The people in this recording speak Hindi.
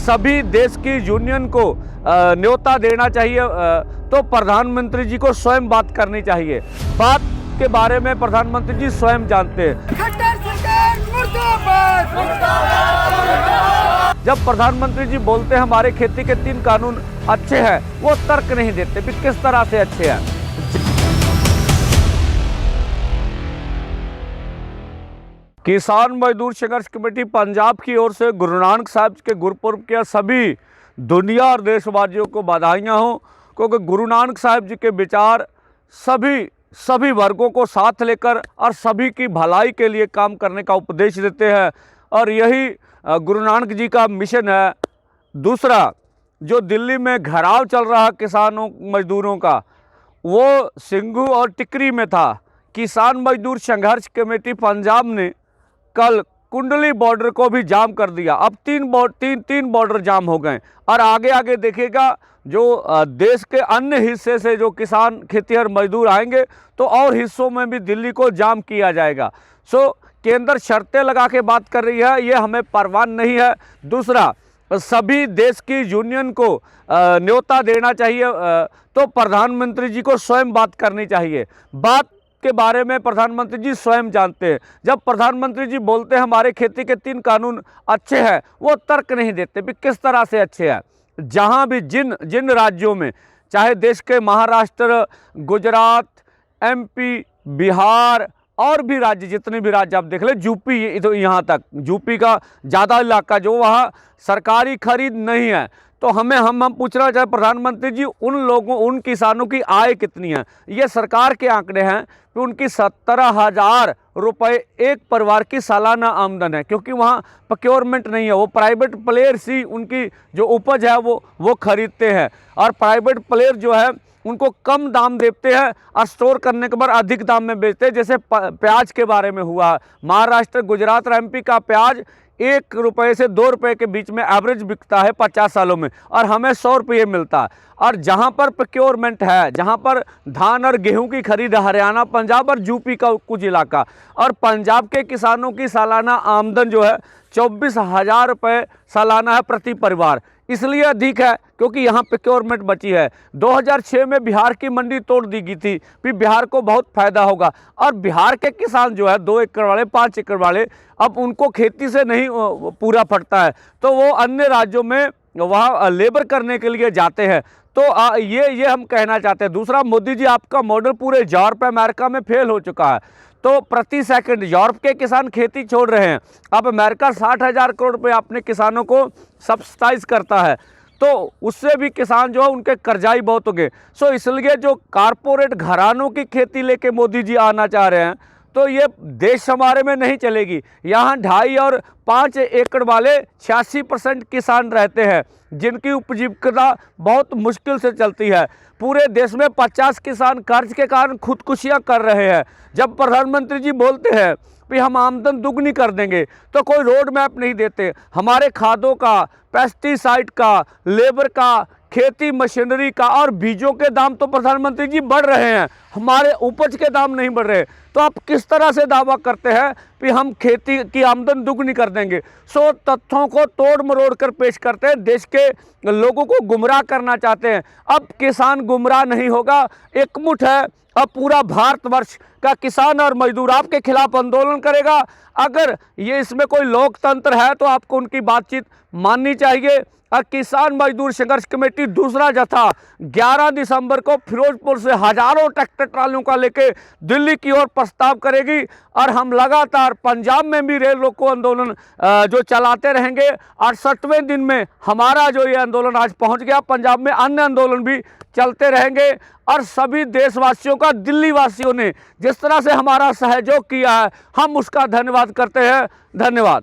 सभी देश की यूनियन को न्योता देना चाहिए, तो प्रधानमंत्री जी को स्वयं बात करनी चाहिए। बात के बारे में प्रधानमंत्री जी स्वयं जानते हैं। जब प्रधानमंत्री जी बोलते हैं हमारे खेती के 3 कानून अच्छे हैं, वो तर्क नहीं देते भी किस तरह से अच्छे हैं। किसान मजदूर संघर्ष कमेटी पंजाब की ओर से गुरु नानक साहब के गुरुपुरब के सभी दुनिया और देशवासियों को बधाइयाँ हों, क्योंकि गुरु नानक साहब जी के विचार सभी वर्गों को साथ लेकर और सभी की भलाई के लिए काम करने का उपदेश देते हैं, और यही गुरु नानक जी का मिशन है। दूसरा, जो दिल्ली में घेराव चल रहा किसानों मजदूरों का, वो सिंघू और टिकरी में था। किसान मजदूर संघर्ष कमेटी पंजाब ने कल कुंडली बॉर्डर को भी जाम कर दिया। अब तीन बॉर्डर जाम हो गए, और आगे देखिएगा जो देश के अन्य हिस्से से जो किसान खेतीहर मजदूर आएंगे तो और हिस्सों में भी दिल्ली को जाम किया जाएगा। केंद्र शर्तें लगा के बात कर रही है, ये हमें परवाह नहीं है। दूसरा, सभी देश की यूनियन को न्योता देना चाहिए, तो प्रधानमंत्री जी को स्वयं बात करनी चाहिए। बात के बारे में प्रधानमंत्री जी स्वयं जानते हैं। जब प्रधानमंत्री जी बोलते हैं हमारे खेती के 3 कानून अच्छे हैं, वो तर्क नहीं देते भी किस तरह से अच्छे हैं। जहां भी जिन राज्यों में, चाहे देश के महाराष्ट्र, गुजरात, एमपी, बिहार और भी राज्य, जितने भी राज्य आप देख ले, यूपी तो यहाँ तक, यूपी का ज़्यादा इलाका जो वहाँ सरकारी खरीद नहीं है, तो हम पूछना चाहे प्रधानमंत्री जी, उन किसानों की आय कितनी है? ये सरकार के आंकड़े हैं कि उनकी 17,000 रुपये एक परिवार की सालाना आमदन है, क्योंकि वहाँ प्रोक्योरमेंट नहीं है। वो प्राइवेट प्लेयर्स ही उनकी जो उपज है वो खरीदते हैं, और प्राइवेट प्लेयर जो है उनको कम दाम देते हैं और स्टोर करने के बाद अधिक दाम में बेचते हैं। जैसे प्याज के बारे में हुआ, महाराष्ट्र, गुजरात और एमपी का प्याज 1 रुपये से 2 रुपये के बीच में एवरेज बिकता है 50 सालों में, और हमें 100 रुपये मिलता है। और जहां पर प्रोक्योरमेंट है, जहां पर धान और गेहूं की खरीद हरियाणा, पंजाब और यूपी का कुछ इलाका, और पंजाब के किसानों की सालाना आमदन जो है 24,000 रुपये सालाना है प्रति परिवार। इसलिए अधिक है क्योंकि यहाँ प्रोक्योरमेंट बची है। 2006 में बिहार की मंडी तोड़ दी गई थी, फिर बिहार को बहुत फायदा होगा। और बिहार के किसान जो है 2 एकड़ वाले, 5 एकड़ वाले, अब उनको खेती से नहीं पूरा पड़ता है, तो वो अन्य राज्यों में वहाँ लेबर करने के लिए जाते हैं। तो ये हम कहना चाहते हैं। दूसरा, मोदी जी आपका मॉडल पूरे यूरोप, अमेरिका में फेल हो चुका है। तो प्रति सेकंड यूरोप के किसान खेती छोड़ रहे हैं, अब अमेरिका 60,000 करोड़ रुपये अपने किसानों को सब्सिडाइज करता है, तो उससे भी किसान जो है उनके कर्जाई बहुत हो गए। इसलिए जो कारपोरेट घरानों की खेती लेके मोदी जी आना चाह रहे हैं, तो ये देश हमारे में नहीं चलेगी। यहाँ 2.5 और 5 एकड़ वाले 86% किसान रहते हैं, जिनकी उपजीविका बहुत मुश्किल से चलती है। पूरे देश में 50 किसान कर्ज के कारण खुदकुशियाँ कर रहे हैं। जब प्रधानमंत्री जी बोलते हैं कि हम आमदन दुगनी कर देंगे, तो कोई रोड मैप नहीं देते। हमारे खादों का, पेस्टिसाइड का, लेबर का, खेती मशीनरी का और बीजों के दाम तो प्रधानमंत्री जी बढ़ रहे हैं, हमारे उपज के दाम नहीं बढ़ रहे। तो आप किस तरह से दावा करते हैं कि हम खेती की आमदन दुगनी कर देंगे? तथ्यों को तोड़ मरोड़ कर पेश करते हैं, देश के लोगों को गुमराह करना चाहते हैं। अब किसान गुमराह नहीं होगा, एकमुठ है। अब पूरा भारतवर्ष का किसान और मजदूर आपके खिलाफ आंदोलन करेगा। अगर ये इसमें कोई लोकतंत्र है तो आपको उनकी बातचीत माननी चाहिए। और किसान मजदूर संघर्ष कमेटी दूसरा जत्था 11 दिसंबर को फिरोजपुर से हजारों ट्रैक्टर ट्रालियों का लेके दिल्ली की ओर प्रस्ताव करेगी, और हम लगातार पंजाब में भी रेल रोको आंदोलन जो चलाते रहेंगे। 68वें दिन में हमारा जो ये आंदोलन आज पहुंच गया, पंजाब में अन्य आंदोलन भी चलते रहेंगे। और सभी देशवासियों का, दिल्ली वासियों ने जिस तरह से हमारा सहयोग किया है, हम उसका धन्यवाद करते हैं। धन्यवाद।